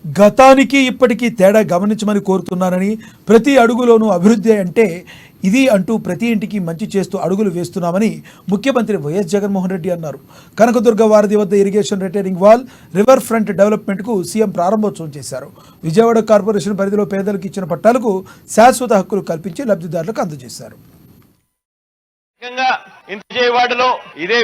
గతానికి ఇప్పటికీ తేడా గమనించమని కోరుతున్నానని, ప్రతి అడుగులోనూ అభివృద్ధి అంటే ఇది అంటూ ప్రతి ఇంటికి మంచి చేస్తూ అడుగులు వేస్తున్నామని ముఖ్యమంత్రి వైఎస్ జగన్మోహన్ రెడ్డి అన్నారు. కనకదుర్గ వారధి వద్ద irrigation retaining wall, river front డెవలప్మెంట్కు సీఎం ప్రారంభోత్సవం చేశారు. విజయవాడ కార్పొరేషన్ పరిధిలో పేదలకు ఇచ్చిన పట్టాలకు శాశ్వత హక్కులు కల్పించి లబ్ధిదారులకు అందజేశారు.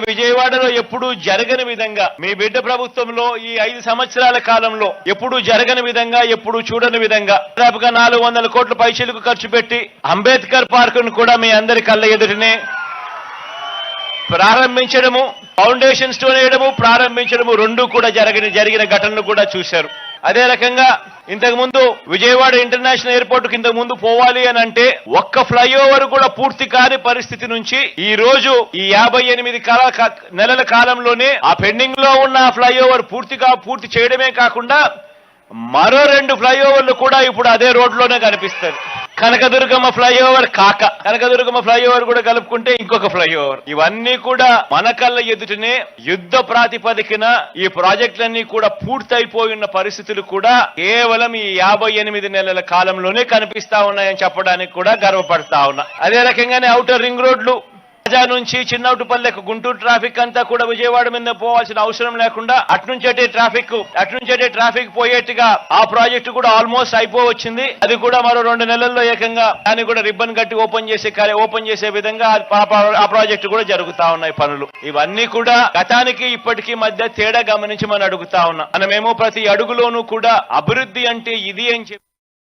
విజయవాడలో ఎప్పుడూ జరగని విధంగా మీ బిడ్డ ప్రభుత్వంలో ఈ 5 సంవత్సరాల కాలంలో ఎప్పుడూ జరగని విధంగా, ఎప్పుడూ చూడని విధంగా దాదాపుగా 400 కోట్ల పైసలకు ఖర్చు పెట్టి అంబేద్కర్ పార్కును కూడా మీ అందరి కళ్ళ ఎదుటనే ప్రారంభించడము, ఫౌండేషన్ స్టోన్ వేయడము, ప్రారంభించడము రెండూ కూడా జరిగిన ఘటనలు కూడా చూశారు. అదే రకంగా ఇంతకు ముందు విజయవాడ ఇంటర్నేషనల్ ఎయిర్పోర్ట్ కింద ముందు పోవాలి అని అంటే ఒక్క ఫ్లైఓవర్ కూడా పూర్తి కాని పరిస్థితి నుంచి ఈ రోజు ఈ 58 నెలల కాలంలోనే ఆ పెండింగ్ లో ఉన్న ఫ్లైఓవర్ పూర్తి చేయడమే కాకుండా మరో 2 ఫ్లైఓవర్లు కూడా ఇప్పుడు అదే రోడ్లోనే కనిపిస్తుంది. కనకదుర్గమ్మ ఫ్లైఓవర్ కనకదుర్గమ్మ ఫ్లైఓవర్ కూడా కలుపుకుంటే ఇంకొక ఫ్లైఓవర్. ఇవన్నీ కూడా మన కళ్ళ ఎదుటనే యుద్ధ ప్రాతిపదికన ఈ ప్రాజెక్టులన్నీ కూడా పూర్తయిపోయిన పరిస్థితులు కూడా కేవలం ఈ 58 నెలల కాలంలోనే కనిపిస్తా ఉన్నాయని చెప్పడానికి కూడా గర్వపడతా ఉన్నా. అదే రకంగానే ఔటర్ రింగ్ రోడ్లు రాజా నుంచి చిన్నౌటుపల్లెకు గుంటూరు ట్రాఫిక్ అంతా కూడా విజయవాడ మీద పోవాల్సిన అవసరం లేకుండా అట్నుంచేటే ట్రాఫిక్ పోయేట్టుగా ఆ ప్రాజెక్టు కూడా ఆల్మోస్ట్ అయిపోవచ్చింది. అది కూడా మరో 2 నెలల్లో ఏకంగా దాన్ని కూడా రిబ్బన్ కట్టి ఓపెన్ చేసే విధంగా ఆ ప్రాజెక్టు కూడా జరుగుతా ఉన్నాయి పనులు. ఇవన్నీ కూడా గతానికి ఇప్పటికీ మధ్య తేడా గమనించి మనం అడుగుతా ఉన్నా. మనమేమో ప్రతి అడుగులోనూ కూడా అభివృద్ధి అంటే ఇది అని చెప్పి